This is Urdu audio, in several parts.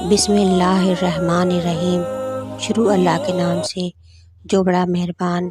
بسم اللہ الرحمن الرحیم۔ شروع اللہ کے نام سے جو بڑا مہربان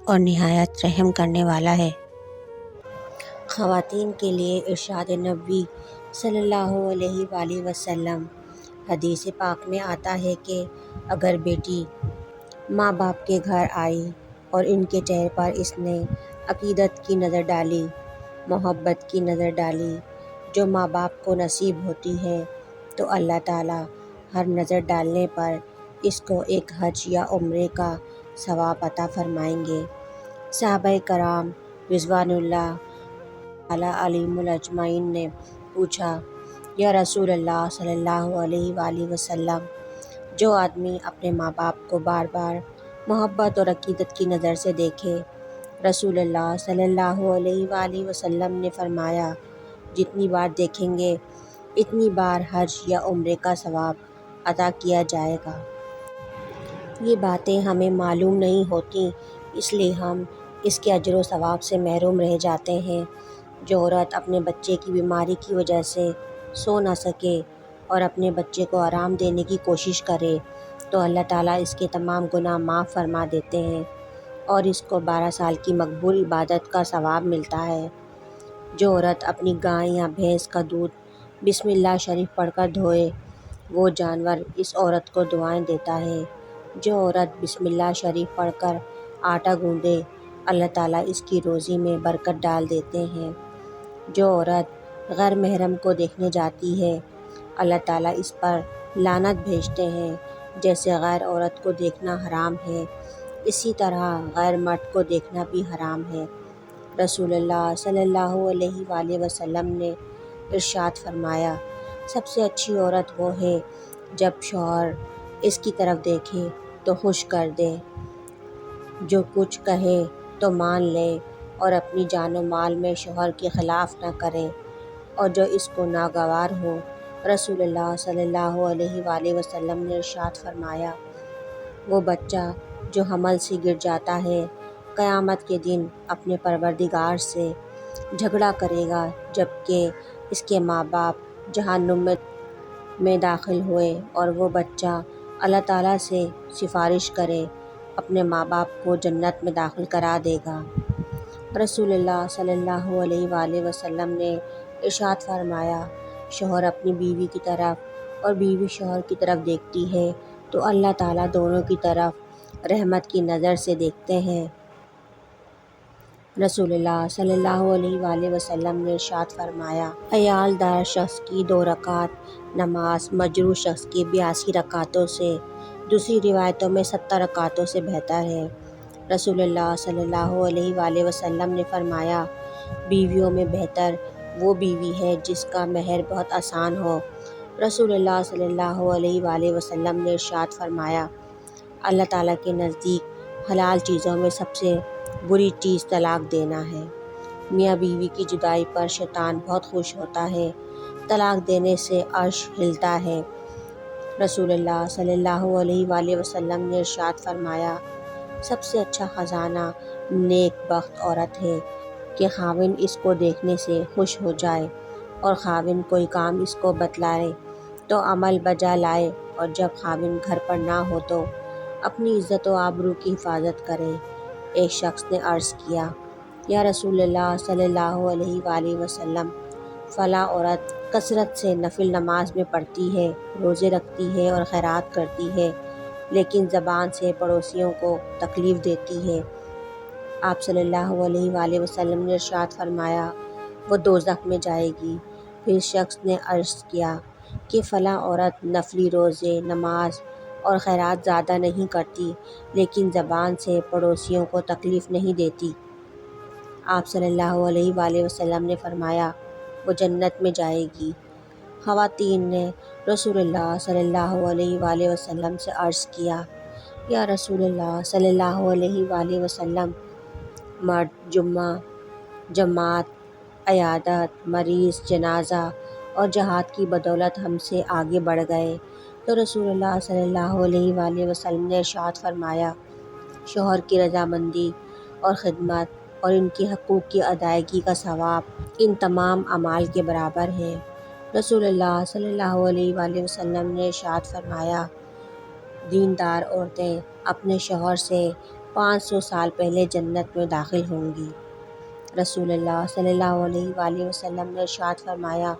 اور نہایت رحم کرنے والا ہے۔ خواتین کے لیے ارشاد نبوی صلی اللہ علیہ وآلہ وسلم۔ حدیث پاک میں آتا ہے کہ اگر بیٹی ماں باپ کے گھر آئی اور ان کے چہرے پر اس نے عقیدت کی نظر ڈالی، محبت کی نظر ڈالی جو ماں باپ کو نصیب ہوتی ہے، تو اللہ تعالیٰ ہر نظر ڈالنے پر اس کو ایک حج یا عمرے کا ثواب عطا فرمائیں گے۔ صحابہ کرام رضوان اللہ تعالیٰ علیہم اجمعین نے پوچھا، یا رسول اللہ صلی اللہ علیہ وآلہ وسلم، جو آدمی اپنے ماں باپ کو بار بار محبت اور عقیدت کی نظر سے دیکھے؟ رسول اللہ صلی اللہ علیہ وآلہ وسلم نے فرمایا، جتنی بار دیکھیں گے اتنی بار حج یا عمرے کا ثواب عطا کیا جائے گا۔ یہ باتیں ہمیں معلوم نہیں ہوتیں، اس لیے ہم اس کے اجر و ثواب سے محروم رہ جاتے ہیں۔ جو عورت اپنے بچے کی بیماری کی وجہ سے سو نہ سکے اور اپنے بچے کو آرام دینے کی کوشش کرے تو اللہ تعالیٰ اس کے تمام گناہ معاف فرما دیتے ہیں اور اس کو 12 سال کی مقبول عبادت کا ثواب ملتا ہے۔ جو عورت اپنی گائے یا بھینس کا دودھ بسم اللہ شریف پڑھ کر دھوئے، وہ جانور اس عورت کو دعائیں دیتا ہے۔ جو عورت بسم اللہ شریف پڑھ کر آٹا گوندے، اللہ تعالیٰ اس کی روزی میں برکت ڈال دیتے ہیں۔ جو عورت غیر محرم کو دیکھنے جاتی ہے، اللہ تعالیٰ اس پر لعنت بھیجتے ہیں۔ جیسے غیر عورت کو دیکھنا حرام ہے، اسی طرح غیر مرد کو دیکھنا بھی حرام ہے۔ رسول اللہ صلی اللہ علیہ وآلہ وسلم نے ارشاد فرمایا، سب سے اچھی عورت وہ ہے جب شوہر اس کی طرف دیکھے تو خوش کر دے، جو کچھ کہے تو مان لے اور اپنی جان و مال میں شوہر کے خلاف نہ کرے اور جو اس کو ناگوار ہو۔ رسول اللہ صلی اللہ علیہ وآلہ وسلم نے ارشاد فرمایا، وہ بچہ جو حمل سے گر جاتا ہے قیامت کے دن اپنے پروردگار سے جھگڑا کرے گا جبکہ اس کے ماں باپ جہنم میں داخل ہوئے، اور وہ بچہ اللہ تعالیٰ سے سفارش کرے اپنے ماں باپ کو جنت میں داخل کرا دے گا۔ رسول اللہ صلی اللہ علیہ وآلہ وسلم نے ارشاد فرمایا، شوہر اپنی بیوی کی طرف اور بیوی شوہر کی طرف دیکھتی ہے تو اللہ تعالیٰ دونوں کی طرف رحمت کی نظر سے دیکھتے ہیں۔ رسول اللہ صلی اللہ علیہ وآلہ وسلم نے ارشاد فرمایا، عیال دار شخص کی 2 رکعت نماز مجروح شخص کی 82 رکعتوں سے، دوسری روایتوں میں 70 رکعتوں سے بہتر ہے۔ رسول اللہ صلی اللہ علیہ وآلہ وسلم نے فرمایا، بیویوں میں بہتر وہ بیوی ہے جس کا مہر بہت آسان ہو۔ رسول اللہ صلی اللہ علیہ وآلہ وسلم نے ارشاد فرمایا، اللہ تعالیٰ کے نزدیک حلال چیزوں میں سب سے بری چیز طلاق دینا ہے۔ میاں بیوی کی جدائی پر شیطان بہت خوش ہوتا ہے، طلاق دینے سے عرش ہلتا ہے۔ رسول اللہ صلی اللہ علیہ وآلہ وسلم نے ارشاد فرمایا، سب سے اچھا خزانہ نیک بخت عورت ہے کہ خاوند اس کو دیکھنے سے خوش ہو جائے اور خاوند کوئی کام اس کو بتلائے تو عمل بجا لائے، اور جب خاوند گھر پر نہ ہو تو اپنی عزت و آبرو کی حفاظت کرے۔ ایک شخص نے عرض کیا، یا رسول اللہ صلی اللہ علیہ وآلہ وسلم، فلاں عورت کثرت سے نفل نماز میں پڑھتی ہے، روزے رکھتی ہے اور خیرات کرتی ہے، لیکن زبان سے پڑوسیوں کو تکلیف دیتی ہے۔ آپ صلی اللہ علیہ وآلہ وسلم نے ارشاد فرمایا، وہ دوزخ میں جائے گی۔ پھر شخص نے عرض کیا کہ فلاں عورت نفلی روزے، نماز اور خیرات زیادہ نہیں کرتی، لیکن زبان سے پڑوسیوں کو تکلیف نہیں دیتی۔ آپ صلی اللہ علیہ وآلہ وسلم نے فرمایا، وہ جنت میں جائے گی۔ خواتین نے رسول اللہ صلی اللہ علیہ وآلہ وسلم سے عرض کیا، یا رسول اللہ صلی اللہ علیہ وآلہ وسلم، مرد جمعہ، جماعت، عیادت، مریض، جنازہ اور جہاد کی بدولت ہم سے آگے بڑھ گئے، تو رسول اللہ صلی اللہ علیہ وآلہ وسلم نے ارشاد فرمایا، شوہر کی رضامندی اور خدمت اور ان کے حقوق کی ادائیگی کا ثواب ان تمام اعمال کے برابر ہے۔ رسول اللہ صلی اللہ علیہ وآلہ وسلم نے ارشاد فرمایا، دیندار عورتیں اپنے شوہر سے 500 سال پہلے جنت میں داخل ہوں گی۔ رسول اللہ صلی اللہ علیہ وآلہ وسلم نے ارشاد فرمایا،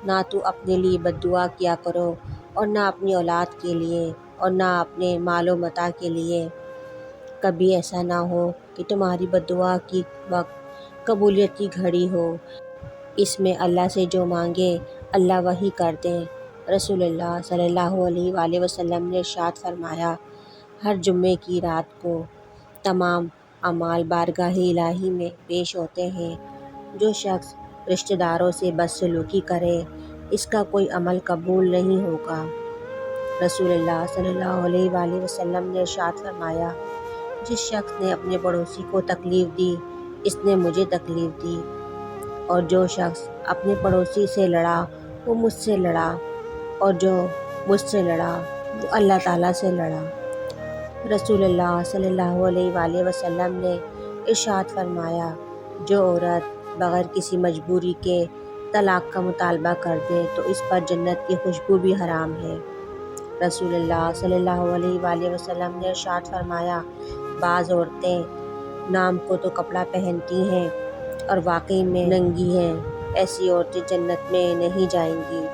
نہ تو اپنے لیے بد دعا کیا کرو اور نہ اپنی اولاد کے لیے اور نہ اپنے مال و متاع کے لیے۔ کبھی ایسا نہ ہو کہ تمہاری بد دعا کی وقت قبولیت کی گھڑی ہو، اس میں اللہ سے جو مانگے اللہ وہی کر دیں۔ رسول اللہ صلی اللہ علیہ وآلہ وسلم نے ارشاد فرمایا، ہر جمعے کی رات کو تمام اعمال بارگاہ الہی میں پیش ہوتے ہیں۔ جو شخص رشتہ داروں سے بدسلوکی کرے اس کا کوئی عمل قبول نہیں ہوگا۔ رسول اللہ صلی اللہ علیہ وآلہ وسلم نے ارشاد فرمایا، جس شخص نے اپنے پڑوسی کو تکلیف دی اس نے مجھے تکلیف دی، اور جو شخص اپنے پڑوسی سے لڑا وہ مجھ سے لڑا، اور جو مجھ سے لڑا وہ اللہ تعالیٰ سے لڑا۔ رسول اللہ صلی اللہ علیہ وآلہ وسلم نے ارشاد فرمایا، جو عورت بغیر کسی مجبوری کے طلاق کا مطالبہ کر دے تو اس پر جنت کی خوشبو بھی حرام ہے۔ رسول اللہ صلی اللہ علیہ وآلہ وسلم نے ارشاد فرمایا، بعض عورتیں نام کو تو کپڑا پہنتی ہیں اور واقعی میں ننگی ہیں، ایسی عورتیں جنت میں نہیں جائیں گی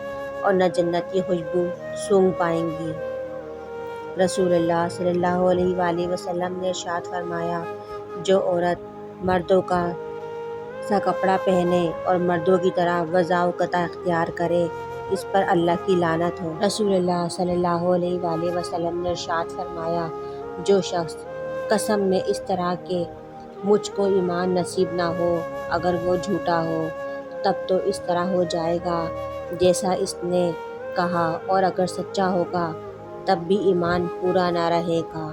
اور نہ جنت کی خوشبو سونگھ پائیں گی۔ رسول اللہ صلی اللہ علیہ وآلہ وسلم نے ارشاد فرمایا، جو عورت مردوں کا سا کپڑا پہنے اور مردوں کی طرح وضع و قطع اختیار کرے اس پر اللہ کی لعنت ہو۔ رسول اللہ صلی اللہ علیہ وآلہ وسلم نے ارشاد فرمایا، جو شخص قسم میں اس طرح کہ مجھ کو ایمان نصیب نہ ہو اگر وہ جھوٹا ہو تب تو اس طرح ہو جائے گا جیسا اس نے کہا، اور اگر سچا ہوگا تب بھی ایمان پورا نہ رہے گا۔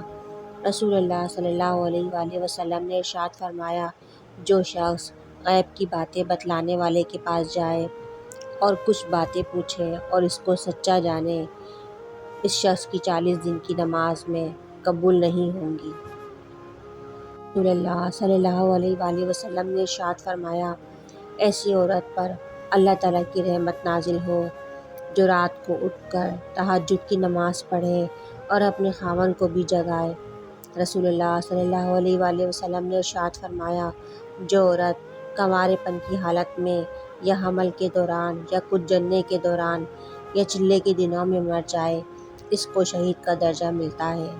رسول اللہ صلی اللہ علیہ وآلہ وسلم نے ارشاد فرمایا، جو شخص غیب کی باتیں بتلانے والے کے پاس جائے اور کچھ باتیں پوچھے اور اس کو سچا جانے، اس شخص کی 40 دن کی نماز میں قبول نہیں ہوں گی۔ رسول اللہ صلی اللہ علیہ وآلہ وسلم نے ارشاد فرمایا، ایسی عورت پر اللہ تعالیٰ کی رحمت نازل ہو جو رات کو اٹھ کر تہجد کی نماز پڑھے اور اپنے خاوند کو بھی جگائے۔ رسول اللہ صلی اللہ علیہ وآلہ وسلم نے ارشاد فرمایا، جو عورت کنوارے پن کی حالت میں یا حمل کے دوران یا کچھ جننے کے دوران یا چلے کے دنوں میں مر جائے اس کو شہید کا درجہ ملتا ہے۔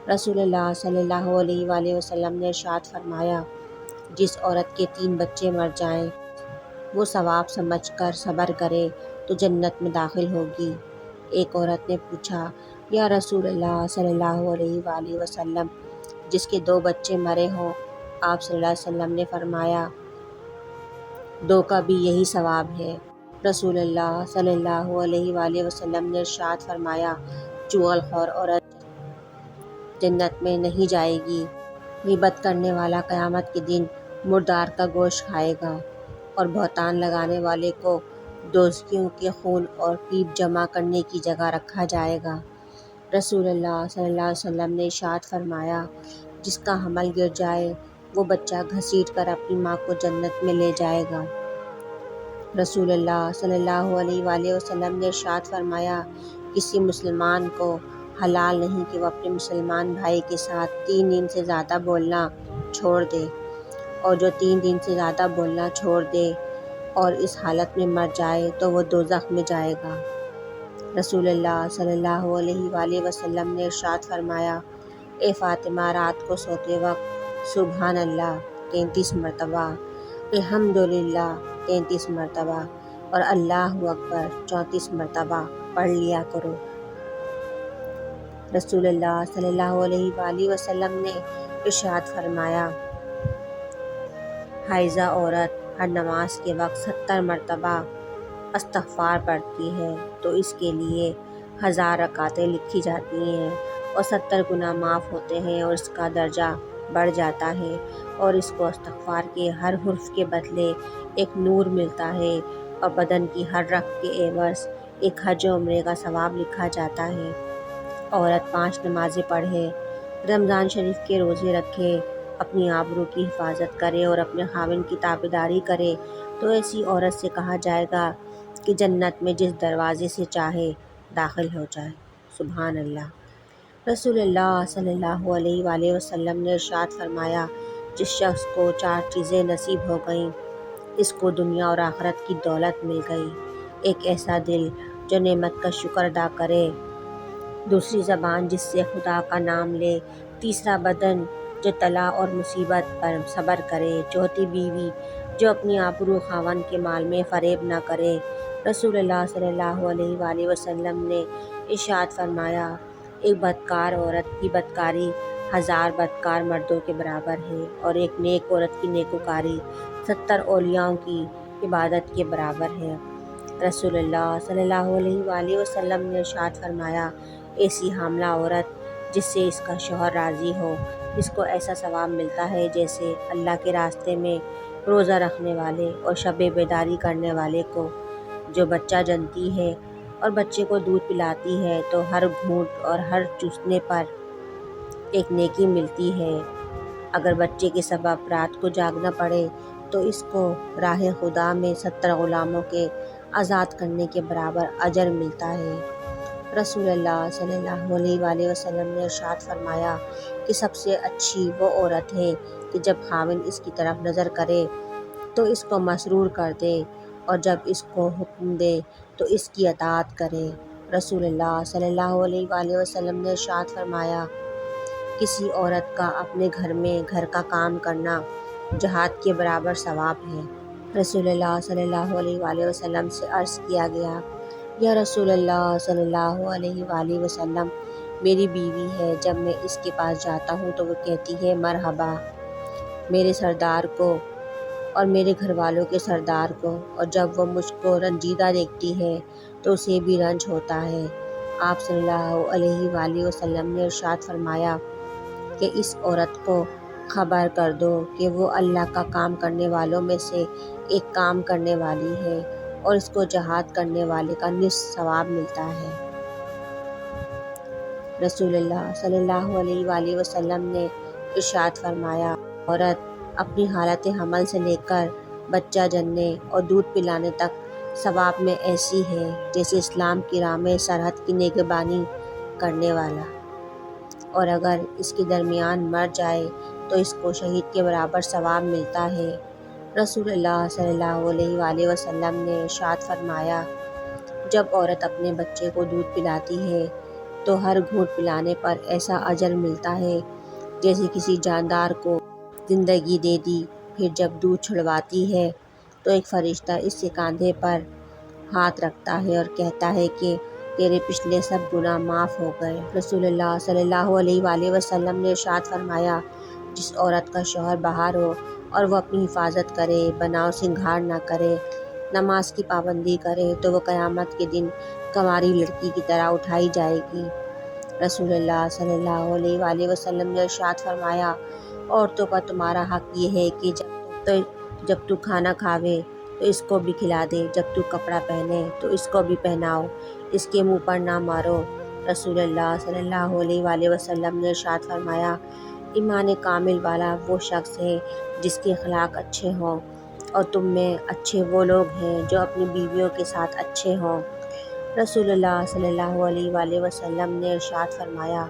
رسول اللہ صلی اللہ علیہ وآلہ وسلم نے ارشاد فرمایا، جس عورت کے 3 بچے مر جائیں وہ ثواب سمجھ کر صبر کرے تو جنت میں داخل ہوگی۔ ایک عورت نے پوچھا، یا رسول اللہ صلی اللہ علیہ وآلہ وسلم، جس کے 2 بچے مرے ہوں؟ آپ صلی اللہ علیہ وسلم نے فرمایا، 2 کا بھی یہی ثواب ہے۔ رسول اللہ صلی اللہ علیہ وآلہ وسلم نے ارشاد فرمایا، چغل خور عورت جنت میں نہیں جائے گی۔ غیبت کرنے والا قیامت کے دن مردار کا گوشت کھائے گا، اور بہتان لگانے والے کو دوزخیوں کے خون اور پیپ جمع کرنے کی جگہ رکھا جائے گا۔ رسول اللہ صلی اللہ علیہ وسلم نے ارشاد فرمایا، جس کا حمل گر جائے وہ بچہ گھسیٹ کر اپنی ماں کو جنت میں لے جائے گا۔ رسول اللہ صلی اللہ علیہ وآلہ وسلم نے ارشاد فرمایا، کسی مسلمان کو حلال نہیں کہ وہ اپنے مسلمان بھائی کے ساتھ 3 دن سے زیادہ بولنا چھوڑ دے، اور جو 3 دن سے زیادہ بولنا چھوڑ دے اور اس حالت میں مر جائے تو وہ دوزخ میں جائے گا۔ رسول اللہ صلی اللہ علیہ وآلہ وسلم نے ارشاد فرمایا، اے فاطمہ، رات کو سوتے وقت سبحان اللہ 33 مرتبہ، الحمدللہ 33 مرتبہ اور اللہ اکبر 34 مرتبہ پڑھ لیا کرو۔ رسول اللہ صلی اللہ علیہ وآلہ وسلم نے ارشاد فرمایا، حائضہ عورت ہر نماز کے وقت 70 مرتبہ استغفار پڑھتی ہے تو اس کے لیے 1000 رکعتیں لکھی جاتی ہیں اور 70 گناہ معاف ہوتے ہیں اور اس کا درجہ بڑھ جاتا ہے، اور اس کو استغفار کے ہر حرف کے بدلے ایک نور ملتا ہے، اور بدن کی ہر رگ کے عوض ایک حج و عمرے کا ثواب لکھا جاتا ہے۔ عورت 5 نمازیں پڑھے، رمضان شریف کے روزے رکھے، اپنی آبرو کی حفاظت کرے اور اپنے خاوند کی تابعداری کرے تو ایسی عورت سے کہا جائے گا کہ جنت میں جس دروازے سے چاہے داخل ہو جائے۔ سبحان اللہ۔ رسول اللہ صلی اللہ علیہ وآلہ وسلم نے ارشاد فرمایا، جس شخص کو 4 چیزیں نصیب ہو گئیں، اس کو دنیا اور آخرت کی دولت مل گئی۔ ایک ایسا دل جو نعمت کا شکر ادا کرے، دوسری زبان جس سے خدا کا نام لے، تیسرا بدن جو طلاء اور مصیبت پر صبر کرے، چوتھی بیوی جو اپنی آبرو خاوند کے مال میں فریب نہ کرے۔ رسول اللہ صلی اللہ علیہ وآلہ وسلم نے ارشاد فرمایا، ایک بدکار عورت کی بدکاری 1000 بدکار مردوں کے برابر ہے، اور ایک نیک عورت کی نیکوکاری 70 اولیاء کی عبادت کے برابر ہے۔ رسول اللہ صلی اللہ علیہ وآلہ وسلم نے ارشاد فرمایا، ایسی حاملہ عورت جس سے اس کا شوہر راضی ہو، اس کو ایسا ثواب ملتا ہے جیسے اللہ کے راستے میں روزہ رکھنے والے اور شب بیداری کرنے والے کو۔ جو بچہ جنتی ہے اور بچے کو دودھ پلاتی ہے تو ہر گھونٹ اور ہر چوسنے پر ایک نیکی ملتی ہے۔ اگر بچے کے سبب رات کو جاگنا پڑے تو اس کو راہ خدا میں 70 غلاموں کے آزاد کرنے کے برابر اجر ملتا ہے۔ رسول اللہ صلی اللہ علیہ وآلہ وسلم نے ارشاد فرمایا کہ سب سے اچھی وہ عورت ہے کہ جب خاوند اس کی طرف نظر کرے تو اس کو مسرور کر دے، اور جب اس کو حکم دے تو اس کی اطاعت کرے۔ رسول اللہ صلی اللہ علیہ وآلہ وسلم نے ارشاد فرمایا، کسی عورت کا اپنے گھر میں گھر کا کام کرنا جہاد کے برابر ثواب ہے۔ رسول اللہ صلی اللہ علیہ وآلہ وسلم سے عرض کیا گیا، یا رسول اللہ صلی اللہ علیہ وآلہ وسلم، میری بیوی ہے، جب میں اس کے پاس جاتا ہوں تو وہ کہتی ہے مرحبا میرے سردار کو اور میرے گھر والوں کے سردار کو، اور جب وہ مجھ کو رنجیدہ دیکھتی ہے تو اسے بھی رنج ہوتا ہے۔ آپ صلی اللہ علیہ وآلہ وسلم نے ارشاد فرمایا کہ اس عورت کو خبر کر دو کہ وہ اللہ کا کام کرنے والوں میں سے ایک کام کرنے والی ہے، اور اس کو جہاد کرنے والے کا نصف ثواب ملتا ہے۔ رسول اللہ صلی اللہ علیہ وآلہ وسلم نے ارشاد فرمایا، عورت اپنی حالت حمل سے لے کر بچہ جننے اور دودھ پلانے تک ثواب میں ایسی ہے جیسے اسلام کی راہ میں سرحد کی نگہبانی کرنے والا، اور اگر اس کے درمیان مر جائے تو اس کو شہید کے برابر ثواب ملتا ہے۔ رسول اللہ صلی اللہ علیہ وآلہ وسلم نے ارشاد فرمایا، جب عورت اپنے بچے کو دودھ پلاتی ہے تو ہر گھونٹ پلانے پر ایسا اجر ملتا ہے جیسے کسی جاندار کو زندگی دے دی۔ پھر جب دودھ چھڑواتی ہے تو ایک فرشتہ اس کے کاندھے پر ہاتھ رکھتا ہے اور کہتا ہے کہ تیرے پچھلے سب گناہ معاف ہو گئے۔ رسول اللہ صلی اللہ علیہ وآلہ وسلم نے ارشاد فرمایا، جس عورت کا شوہر باہر ہو اور وہ اپنی حفاظت کرے، بناؤ سنگھار نہ کرے، نماز کی پابندی کرے تو وہ قیامت کے دن کنواری لڑکی کی طرح اٹھائی جائے گی۔ رسول اللہ صلی اللہ علیہ وآلہ وسلم نے ارشاد فرمایا، عورتوں کا تمہارا حق یہ ہے کہ جب تو کھانا کھاوے تو اس کو بھی کھلا دے، جب تو کپڑا پہنے تو اس کو بھی پہناؤ، اس کے منہ پر نہ مارو۔ رسول اللہ صلی اللہ علیہ وآلہ وسلم نے ارشاد فرمایا، ایمان کامل والا وہ شخص ہے جس کے اخلاق اچھے ہوں، اور تم میں اچھے وہ لوگ ہیں جو اپنی بیویوں کے ساتھ اچھے ہوں۔ رسول اللہ صلی اللہ علیہ وآلہ وسلم نے ارشاد فرمایا،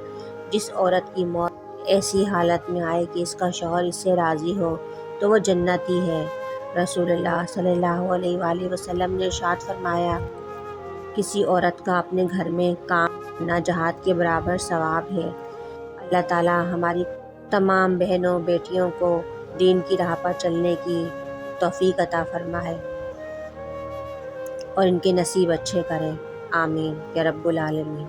جس عورت کی موت ایسی حالت میں آئے کہ اس کا شوہر اس سے راضی ہو تو وہ جنتی ہے۔ رسول اللہ صلی اللہ علیہ وآلہ وسلم نے ارشاد فرمایا، کسی عورت کا اپنے گھر میں کام کرنا جہاد کے برابر ثواب ہے۔ اللہ تعالی ہماری تمام بہنوں بیٹیوں کو دین کی راہ پر چلنے کی توفیق عطا فرمائے اور ان کے نصیب اچھے کرے، آمین یا رب العالمین۔